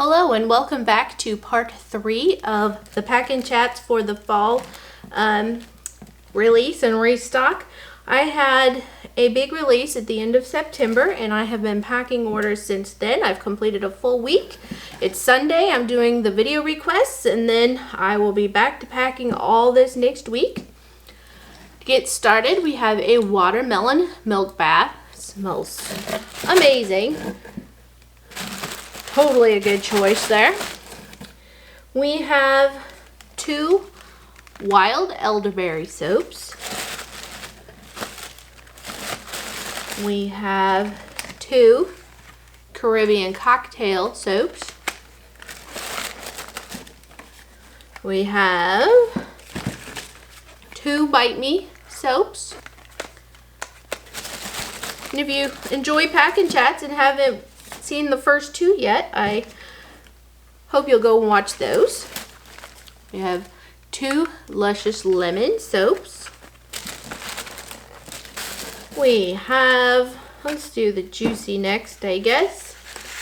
Hello and welcome back to part 3 of the Packin' Chats for the fall release and restock. I had a big release at the end of September and I have been packing orders since then. I've completed a full week. It's Sunday. I'm doing the video requests and then I will be back to packing all this next week. To get started, we have a watermelon milk bath. It smells amazing. Totally a good choice there. We have 2 wild elderberry soaps. We have 2 Caribbean cocktail soaps. We have 2 Bite Me soaps. And if you enjoy Packin' Chats and haven't seen the first 2 yet, I hope you'll go and watch those. We have 2 Luscious Lemon soaps. We have, let's do the Juicy next, I guess.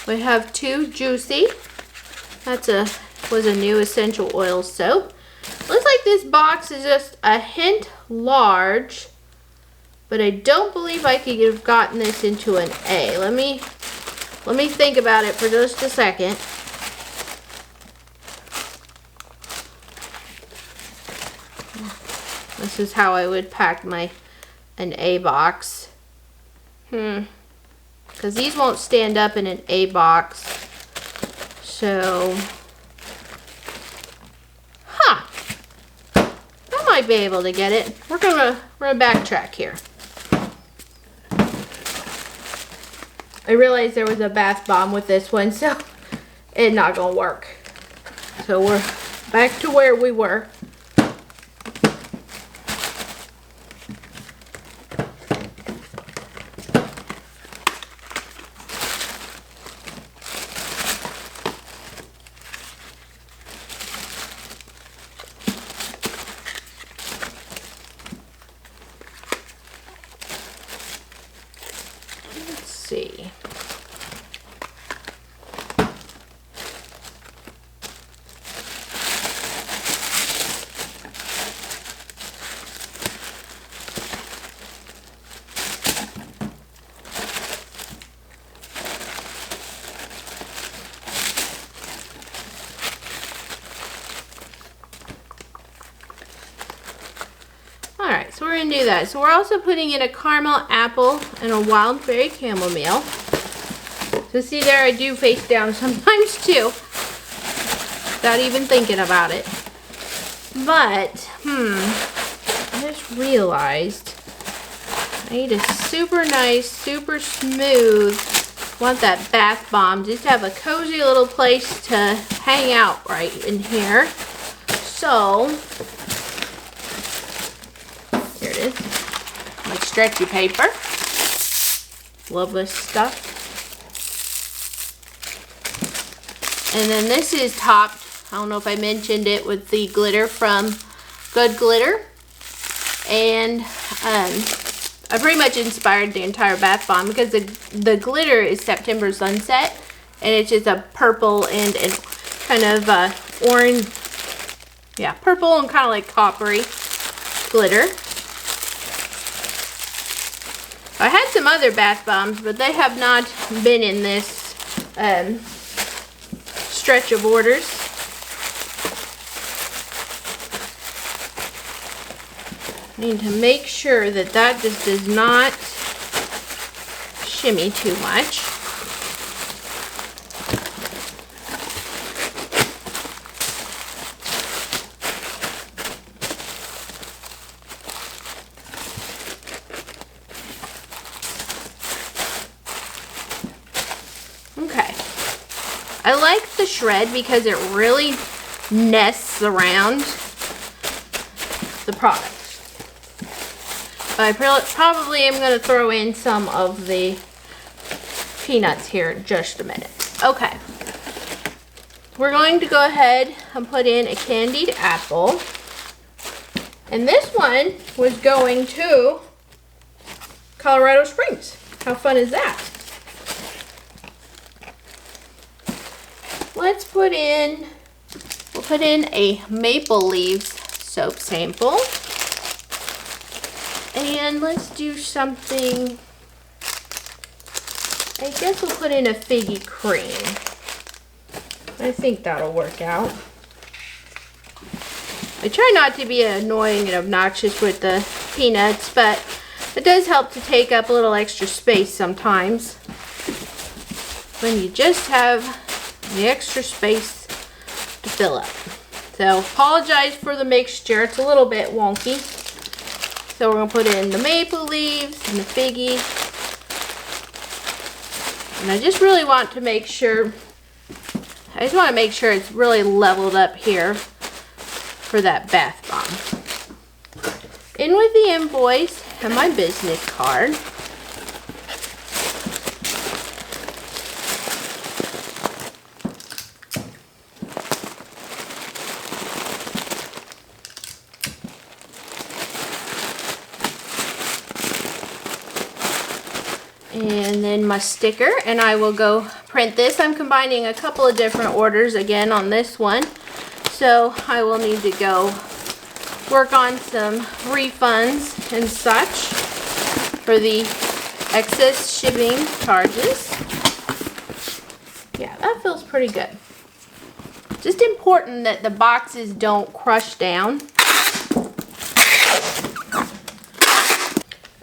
We have 2 Juicy. Was a new essential oil soap. Looks like this box is just a hint large, but I don't believe I could have gotten this into an A. Let me think about it for just a second. This is how I would pack an A box. Because these won't stand up in an A box. So, I might be able to get it. We're gonna backtrack here. I realized there was a bath bomb with this one, so it's not gonna work. So we're back to where we were. Let's see. Alright, so we're going to do that. So we're also putting in a caramel apple and a wild berry chamomile. So see there, I do face down sometimes too, without even thinking about it. But, I just realized I need a super nice, super smooth, want that bath bomb. Just have a cozy little place to hang out right in here. So, here it is, my stretchy paper. Love this stuff. And then this is topped, I don't know if I mentioned it, with the glitter from Good Glitter. And I pretty much inspired the entire bath bomb because the glitter is September Sunset. And it's just a purple and kind of orange, yeah, purple and kind of like coppery glitter. I had some other bath bombs, but they have not been in this stretch of orders. I need to make sure that that just does not shimmy too much. Okay. I like the shred because it really nests around the product. But I probably am going to throw in some of the peanuts here in just a minute. Okay. We're going to go ahead and put in a candied apple. And this one was going to Colorado Springs. How fun is that? let's put in, we'll put in a Maple Leaves soap sample. And let's do something, I guess we'll put in a figgy cream. I think that'll work out. I try not to be annoying and obnoxious with the peanuts, but it does help to take up a little extra space sometimes when you just have the extra space to fill up. So apologize for the mixture, it's a little bit wonky. So we're going to put in the maple leaves and the figgy. And I just really want to make sure, it's really leveled up here for that bath bomb. In with the invoice and my business card. And then my sticker, and I will go print this. I'm combining a couple of different orders again on this one, so I will need to go work on some refunds and such for the excess shipping charges. Yeah, that feels pretty good. Just important that the boxes don't crush down.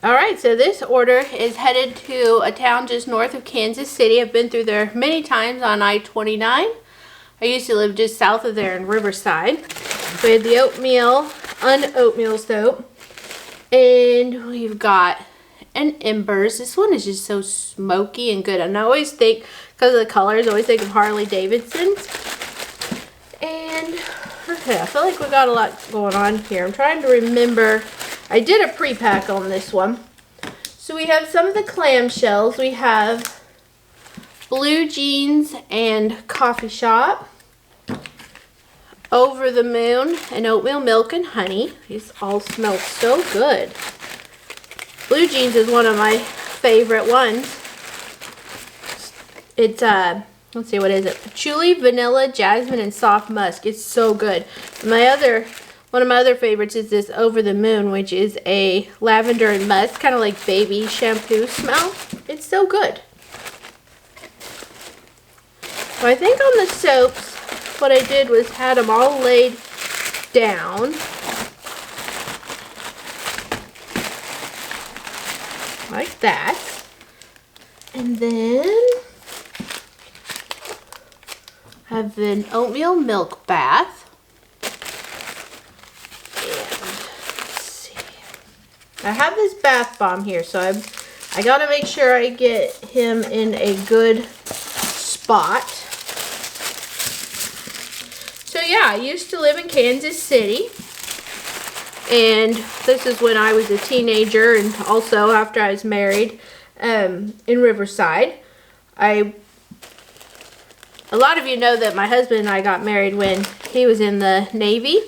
Alright, so this order is headed to a town just north of Kansas City. I've been through there many times on I-29. I used to live just south of there in Riverside. We had the oatmeal, un-oatmeal soap. And we've got an Embers. This one is just so smoky and good. And I always think, because of the colors, I always think of Harley Davidson's. And, okay, I feel like we got a lot going on here. I'm trying to remember. I did a pre-pack on this one. So we have some of the clamshells. We have Blue Jeans and Coffee Shop, Over the Moon, and Oatmeal Milk and Honey. These all smell so good. Blue Jeans is one of my favorite ones. It's, let's see, what is it? Patchouli, vanilla, jasmine, and soft musk. It's so good. One of my other favorites is this Over the Moon, which is a lavender and musk, kind of like baby shampoo smell. It's so good. So I think on the soaps, what I did was had them all laid down. Like that. And then have an oatmeal milk bath. I have this bath bomb here, so I gotta make sure I get him in a good spot. So yeah, I used to live in Kansas City, and this is when I was a teenager, and also after I was married in Riverside. A lot of you know that my husband and I got married when he was in the Navy,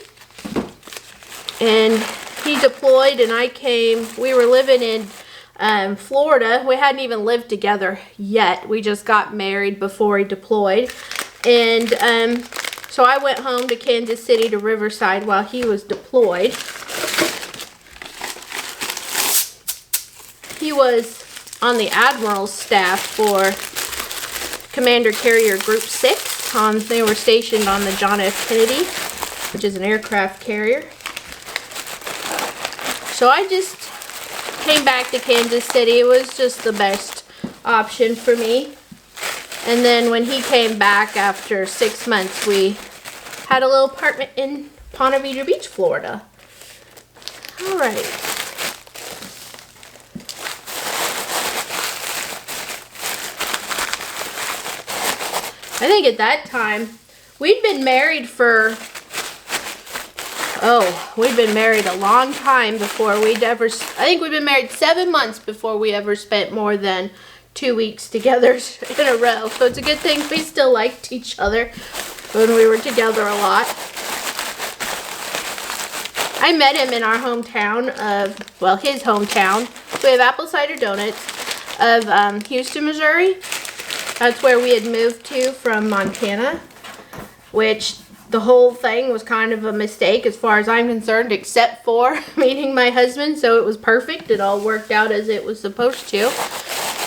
and he deployed and I came. We were living in Florida. We hadn't even lived together yet. We just got married before he deployed. And so I went home to Kansas City to Riverside while he was deployed. He was on the Admiral's staff for Commander Carrier Group 6. They were stationed on the John F. Kennedy, which is an aircraft carrier. So I just came back to Kansas City. It was just the best option for me. And then when he came back after 6 months, we had a little apartment in Ponte Vedra Beach, Florida. All right. I think at that time, we'd been married for we'd been married a long time before we'd ever, I think we'd been married 7 months before we ever spent more than 2 weeks together in a row. So it's a good thing we still liked each other when we were together a lot. I met him in our hometown of, well, his hometown. We have Apple Cider Donuts of Houston, Missouri. That's where we had moved to from Montana. which the whole thing was kind of a mistake as far as I'm concerned, except for meeting my husband, so it was perfect. It all worked out as it was supposed to.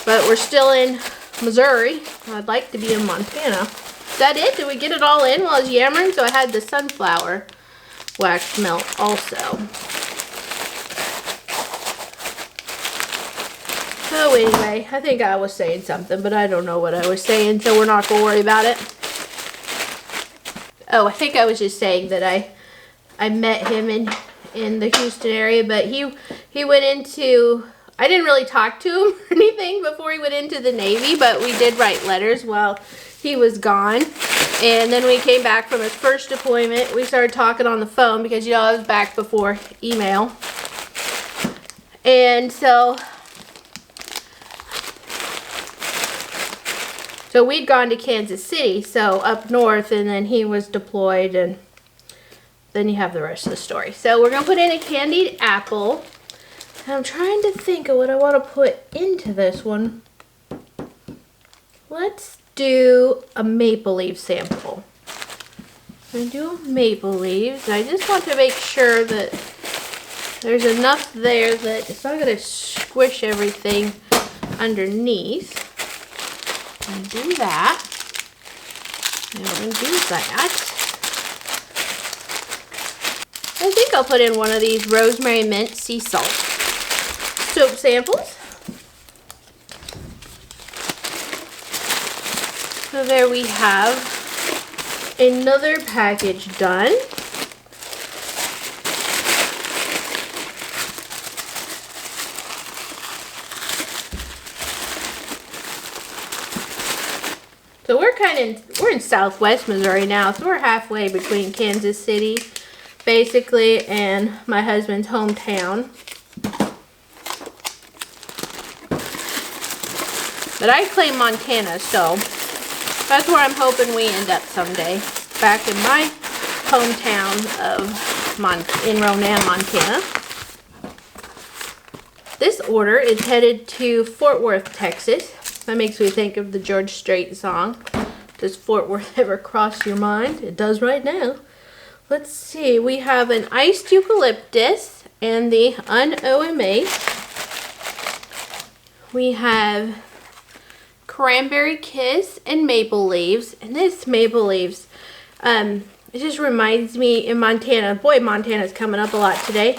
But we're still in Missouri. I'd like to be in Montana. Is that it? Did we get it all in while I was yammering? So I had the sunflower wax melt also. So anyway, I think I was saying something, but I don't know what I was saying, so we're not going to worry about it. Oh, I think I was just saying that I met him in the Houston area, but he went into, I didn't really talk to him or anything before he went into the Navy, but we did write letters while he was gone. And then we came back from his first deployment. We started talking on the phone because, you know, I was back before email. And so we'd gone to Kansas City, so up north, and then he was deployed, and then you have the rest of the story. So we're going to put in a candied apple. And I'm trying to think of what I want to put into this one. Let's do a maple leaf sample. I'm going to do maple leaves. I just want to make sure that there's enough there that it's not going to squish everything underneath. And do that. And we're going to do that. I think I'll put in one of these rosemary mint sea salt soap samples. So there we have another package done. So we're in Southwest Missouri now, so we're halfway between Kansas City, basically, and my husband's hometown. But I claim Montana, so that's where I'm hoping we end up someday. Back in my hometown in Ronan, Montana. This order is headed to Fort Worth, Texas. That makes me think of the George Strait song. Does Fort Worth ever cross your mind? It does right now. Let's see. We have an iced eucalyptus and the un-OMA. We have cranberry kiss and maple leaves. And this maple leaves, it just reminds me in Montana. Boy, Montana's coming up a lot today.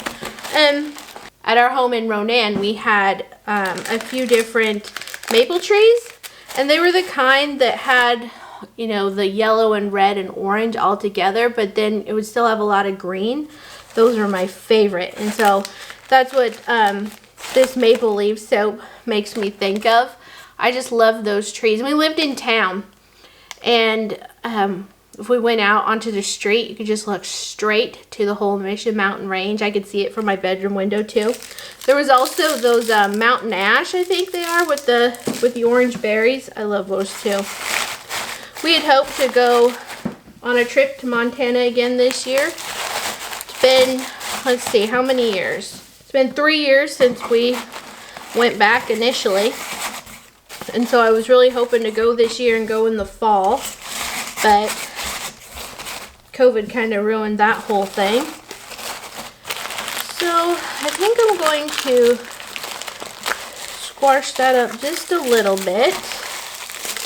At our home in Ronan, we had a few different maple trees, and they were the kind that had, you know, the yellow and red and orange all together, but then it would still have a lot of green. Those are my favorite, and so that's what this maple leaf soap makes me think of. I just love those trees. We lived in town, and if we went out onto the street, you could just look straight to the whole Mission Mountain Range. I could see it from my bedroom window too. There was also those mountain ash, I think they are, with the orange berries. I love those too. We had hoped to go on a trip to Montana again this year. It's been, let's see, how many years? It's been 3 years since we went back initially. And so I was really hoping to go this year and go in the fall. But COVID kind of ruined that whole thing. So I think I'm going to squash that up just a little bit.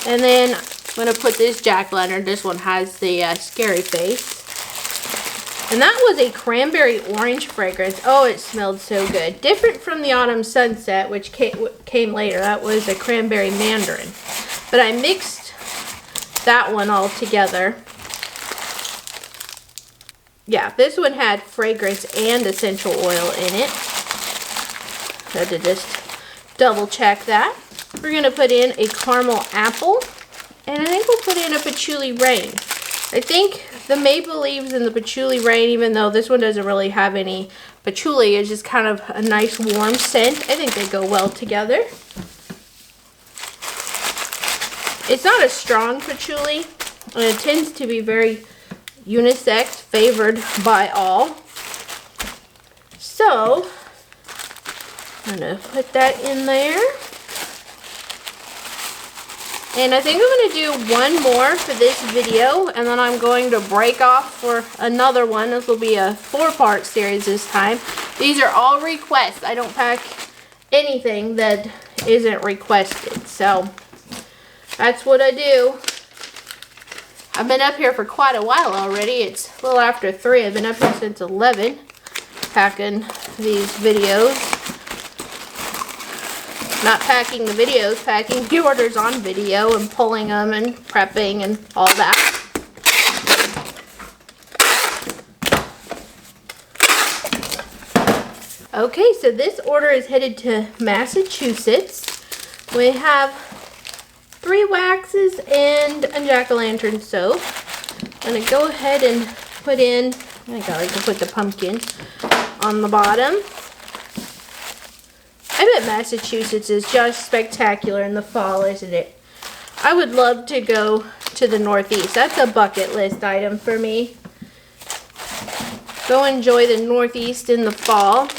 And then I'm going to put this jack-o'-lantern. This one has the scary face. And that was a cranberry orange fragrance. Oh, it smelled so good. Different from the autumn sunset, which came later. That was a cranberry mandarin. But I mixed that one all together. Yeah, this one had fragrance and essential oil in it. So I had to just double check that. We're going to put in a caramel apple. And I think we'll put in a patchouli rain. I think the maple leaves and the patchouli rain, even though this one doesn't really have any patchouli, is just kind of a nice warm scent. I think they go well together. It's not a strong patchouli, and it tends to be very unisex, favored by all. So, I'm going to put that in there. And I think I'm going to do one more for this video, and then I'm going to break off for another one. This will be a 4-part series this time. These are all requests. I don't pack anything that isn't requested. So that's what I do. I've been up here for quite a while already. It's a little after 3. I've been up here since 11 packing these videos. Not packing the videos, packing the orders on video and pulling them and prepping and all that. Okay, so this order is headed to Massachusetts. We have 3 waxes and a jack-o'-lantern soap. I'm going to go ahead and put in, I like to put the pumpkin on the bottom. I bet Massachusetts is just spectacular in the fall, isn't it? I would love to go to the Northeast. That's a bucket list item for me. Go enjoy the Northeast in the fall.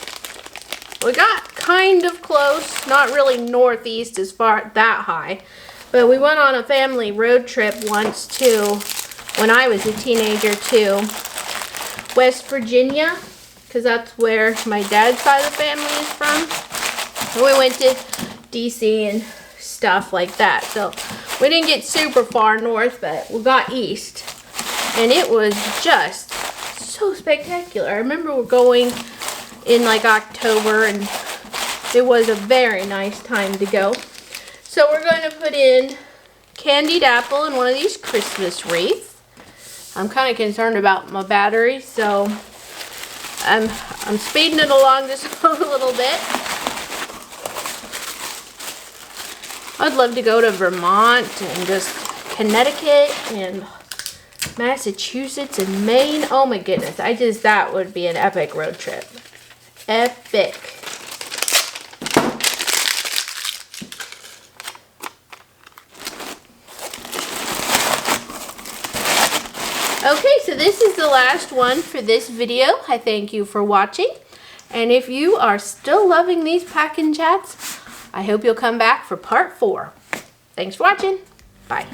We got kind of close, not really Northeast as far that high, but we went on a family road trip once to, when I was a teenager, to West Virginia, because that's where my dad's side of the family is from. We went to DC and stuff like that. So we didn't get super far north, but we got east. And it was just so spectacular. I remember we're going in like October, and it was a very nice time to go. So we're going to put in candied apple in one of these Christmas wreaths. I'm kind of concerned about my battery, so I'm speeding it along just a little bit. I'd love to go to Vermont and just Connecticut and Massachusetts and Maine. Oh my goodness, that would be an epic road trip. Epic. Okay, so this is the last one for this video. I thank you for watching. And if you are still loving these packing chats, I hope you'll come back for part 4. Thanks for watching. Bye.